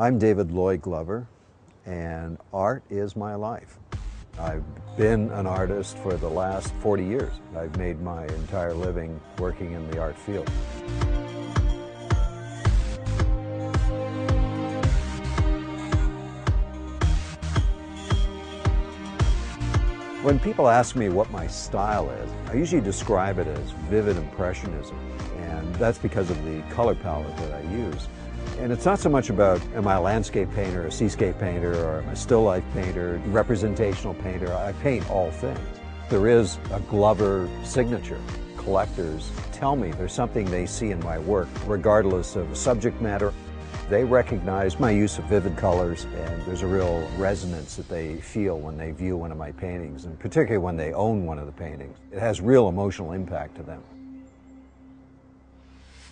I'm David Lloyd Glover, and art is my life. I've been an artist for the last 40 years. I've made my entire living working in the art field. When people ask me what my style is, I usually describe it as vivid impressionism, and that's because of the color palette that I use. And it's not so much about, am I a landscape painter, a seascape painter, or am I a still life painter, representational painter? I paint all things. There is a Glover signature. Collectors tell me there's something they see in my work, regardless of the subject matter. They recognize my use of vivid colors, and there's a real resonance that they feel when they view one of my paintings, and particularly when they own one of the paintings. It has real emotional impact to them.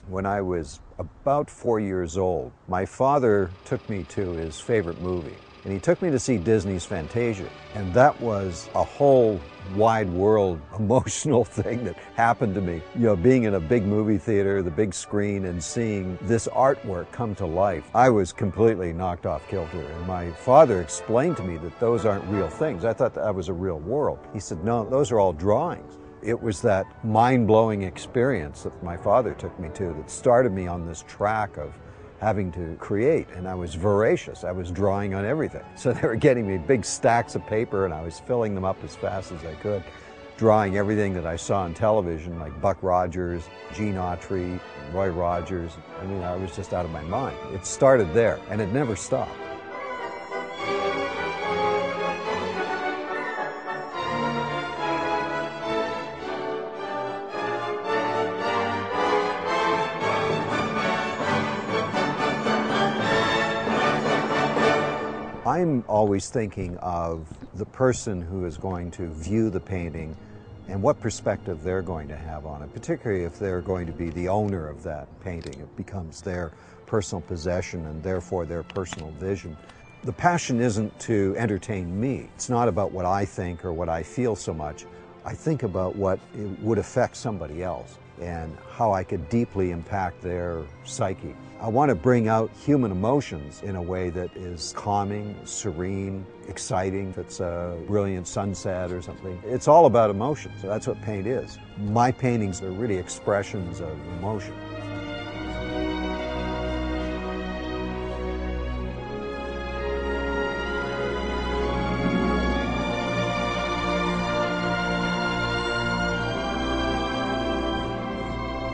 When I was about 4 years old, my father took me to his favorite movie, and he took me to see Disney's Fantasia. And that was a whole wide world emotional thing that happened to me. You know, being in a big movie theater, the big screen, and seeing this artwork come to life, I was completely knocked off kilter. And my father explained to me that those aren't real things. I thought that was a real world. He said, no, those are all drawings. It was that mind-blowing experience that my father took me to that started me on this track of having to create, and I was voracious. I was drawing on everything. So they were getting me big stacks of paper, and I was filling them up as fast as I could, drawing everything that I saw on television, like Buck Rogers, Gene Autry, Roy Rogers. I mean, I was just out of my mind. It started there, and it never stopped. I'm always thinking of the person who is going to view the painting and what perspective they're going to have on it, particularly if they're going to be the owner of that painting. It becomes their personal possession and therefore their personal vision. The passion isn't to entertain me. It's not about what I think or what I feel so much. I think about what it would affect somebody else and how I could deeply impact their psyche. I want to bring out human emotions in a way that is calming, serene, exciting. If it's a brilliant sunset or something, it's all about emotion. So that's what paint is. My paintings are really expressions of emotion.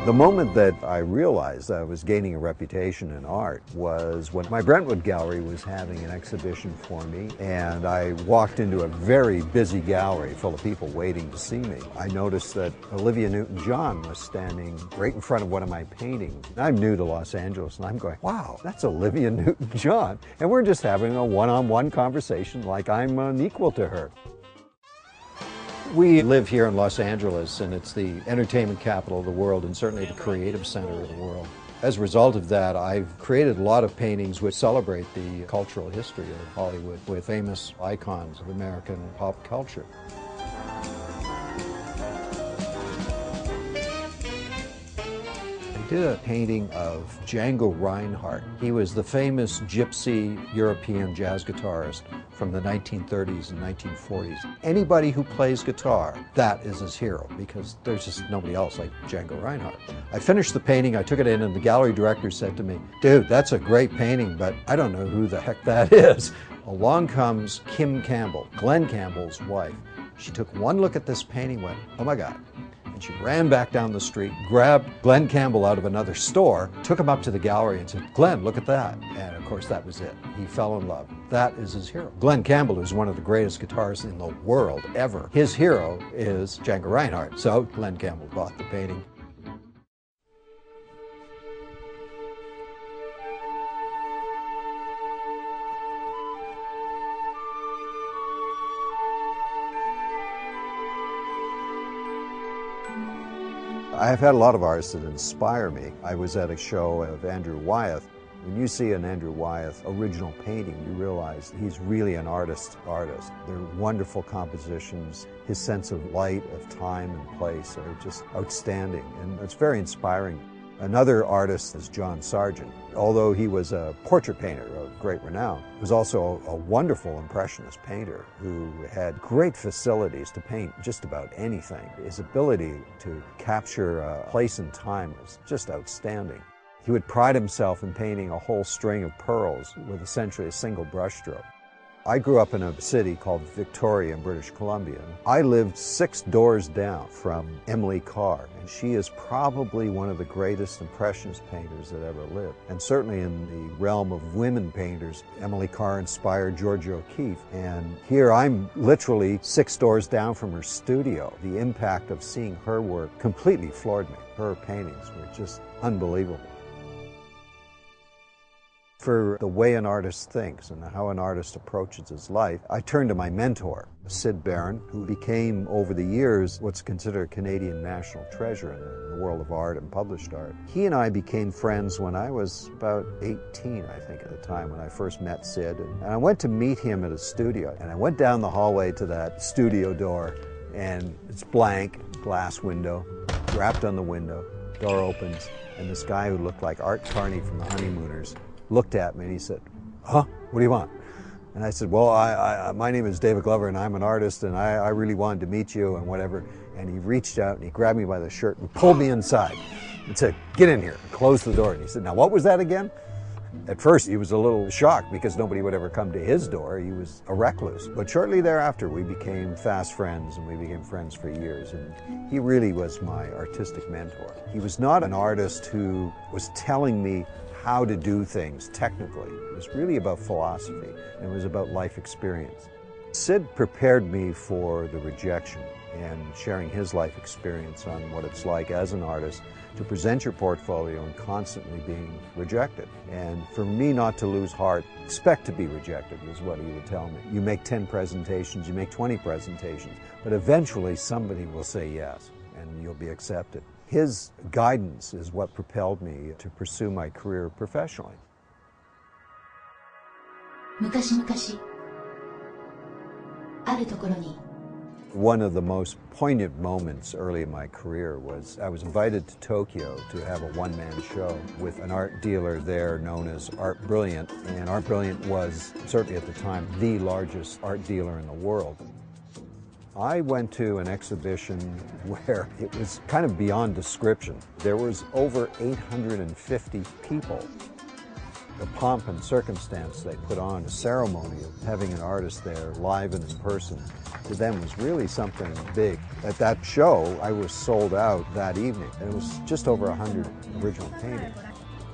The moment that I realized I was gaining a reputation in art was when my Brentwood gallery was having an exhibition for me, and I walked into a very busy gallery full of people waiting to see me. I noticed that Olivia Newton-John was standing right in front of one of my paintings. I'm new to Los Angeles, and I'm going, wow, that's Olivia Newton-John. And we're just having a one-on-one conversation like I'm an equal to her. We live here in Los Angeles, and it's the entertainment capital of the world and certainly the creative center of the world. As a result of that, I've created a lot of paintings which celebrate the cultural history of Hollywood with famous icons of American pop culture. I did a painting of Django Reinhardt. He was the famous gypsy European jazz guitarist from the 1930s and 1940s. Anybody who plays guitar, that is his hero, because there's just nobody else like Django Reinhardt. I finished the painting, I took it in, and the gallery director said to me, dude, that's a great painting, but I don't know who the heck that is. Along comes Kim Campbell, Glenn Campbell's wife. She took one look at this painting, went, oh my God. And she ran back down the street, grabbed Glenn Campbell out of another store, took him up to the gallery and said, Glenn, look at that. And of course, that was it. He fell in love. That is his hero. Glenn Campbell is one of the greatest guitarists in the world ever. His hero is Django Reinhardt. So Glenn Campbell bought the painting. I've had a lot of artists that inspire me. I was at a show of Andrew Wyeth. When you see an Andrew Wyeth original painting, you realize he's really an artist's artist. They're wonderful compositions. His sense of light, of time and place are just outstanding, and it's very inspiring. Another artist is John Sargent. Although he was a portrait painter of great renown, he was also a wonderful impressionist painter who had great facilities to paint just about anything. His ability to capture a place and time was just outstanding. He would pride himself in painting a whole string of pearls with essentially a single brushstroke. I grew up in a city called Victoria in British Columbia. I lived 6 doors down from Emily Carr, and she is probably one of the greatest impressionist painters that ever lived. And certainly in the realm of women painters, Emily Carr inspired Georgia O'Keeffe. And here I'm literally 6 doors down from her studio. The impact of seeing her work completely floored me. Her paintings were just unbelievable. For the way an artist thinks and how an artist approaches his life, I turned to my mentor, Sid Barron, who became, over the years, what's considered a Canadian national treasure in the world of art and published art. He and I became friends when I was about 18, I think, at the time, when I first met Sid. And I went to meet him at his studio, and I went down the hallway to that studio door, and it's blank, glass window, rapped on the window, door opens, and this guy who looked like Art Carney from the Honeymooners looked at me and he said, "Huh? What do you want?" And I said, "Well, my name is David Glover and I'm an artist and I really wanted to meet you and whatever." And he reached out and he grabbed me by the shirt and pulled me inside and said, "Get in here," and closed the door. And he said, "Now what was that again?" At first he was a little shocked because nobody would ever come to his door. He was a recluse. But shortly thereafter we became fast friends and we became friends for years. And he really was my artistic mentor. He was not an artist who was telling me how to do things technically. It was really about philosophy, and it was about life experience. Sid prepared me for the rejection and sharing his life experience on what it's like as an artist to present your portfolio and constantly being rejected. And for me not to lose heart, expect to be rejected was what he would tell me. You make 10 presentations, you make 20 presentations, but eventually somebody will say yes and you'll be accepted. His guidance is what propelled me to pursue my career professionally. One of the most poignant moments early in my career was I was invited to Tokyo to have a one-man show with an art dealer there known as Art Brilliant. And Art Brilliant was, certainly at the time, the largest art dealer in the world. I went to an exhibition where it was kind of beyond description. There was over 850 people. The pomp and circumstance they put on, a ceremony of having an artist there live and in person, to them was really something big. At that show, I was sold out that evening, and it was just over 100 original paintings.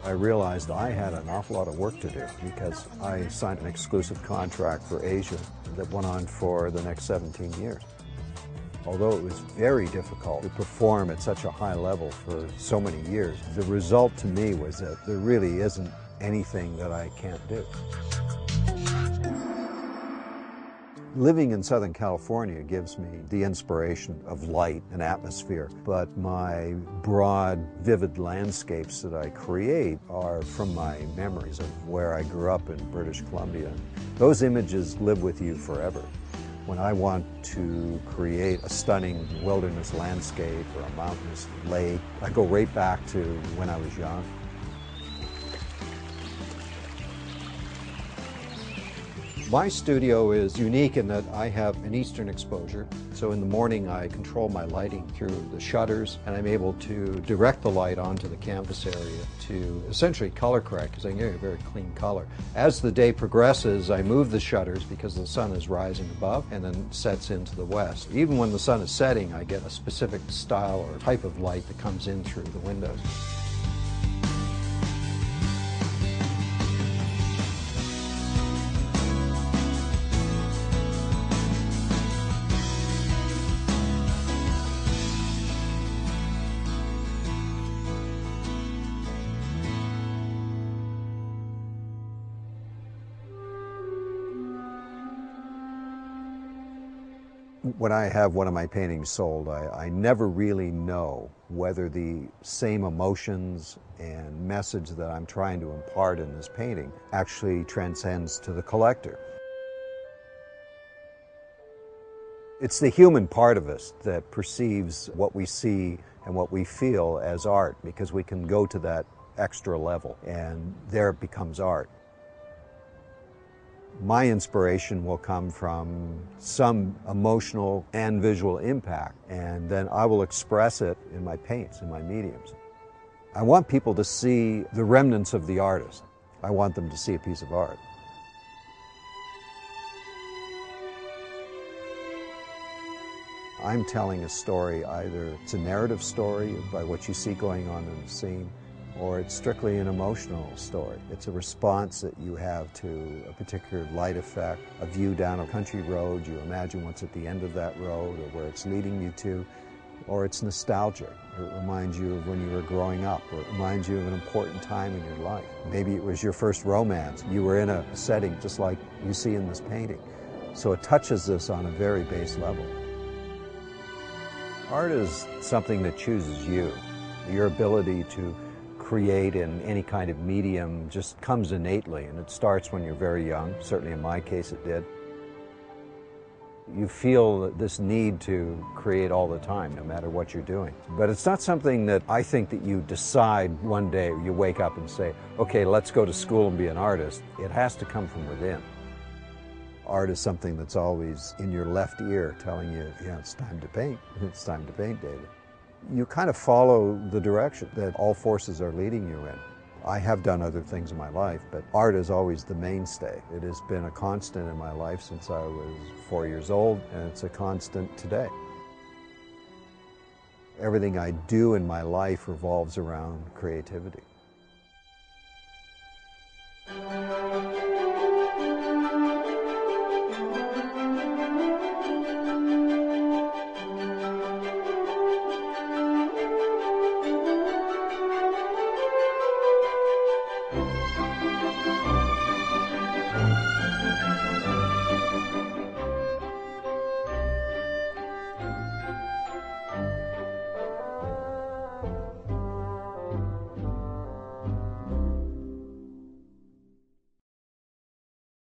I realized I had an awful lot of work to do because I signed an exclusive contract for Asia that went on for the next 17 years. Although it was very difficult to perform at such a high level for so many years, the result to me was that there really isn't anything that I can't do. Living in Southern California gives me the inspiration of light and atmosphere, but my broad, vivid landscapes that I create are from my memories of where I grew up in British Columbia. Those images live with you forever. When I want to create a stunning wilderness landscape or a mountainous lake, I go right back to when I was young. My studio is unique in that I have an eastern exposure. So in the morning I control my lighting through the shutters, and I'm able to direct the light onto the canvas area to essentially color correct because I can get a very clean color. As the day progresses, I move the shutters because the sun is rising above and then sets into the west. Even when the sun is setting, I get a specific style or type of light that comes in through the windows. When I have one of my paintings sold, I never really know whether the same emotions and message that I'm trying to impart in this painting actually transcends to the collector. It's the human part of us that perceives what we see and what we feel as art, because we can go to that extra level, and there it becomes art. My inspiration will come from some emotional and visual impact, and then I will express it in my paints, in my mediums. I want people to see the remnants of the artist. I want them to see a piece of art. I'm telling a story, either it's a narrative story by what you see going on in the scene, or it's strictly an emotional story. It's a response that you have to a particular light effect, a view down a country road, you imagine what's at the end of that road or where it's leading you to, or it's nostalgic. It reminds you of when you were growing up, or it reminds you of an important time in your life. Maybe it was your first romance. You were in a setting just like you see in this painting. So it touches this on a very base level. Art is something that chooses you. Your ability to create in any kind of medium just comes innately, and it starts when you're very young. Certainly in my case it did. You feel this need to create all the time, no matter what you're doing. But it's not something that I think that you decide one day, you wake up and say, okay, let's go to school and be an artist. It has to come from within. Art is something that's always in your left ear telling you, yeah, it's time to paint. It's time to paint, David. You kind of follow the direction that all forces are leading you in. I have done other things in my life, but art is always the mainstay. It has been a constant in my life since I was 4 years old, and it's a constant today. Everything I do in my life revolves around creativity.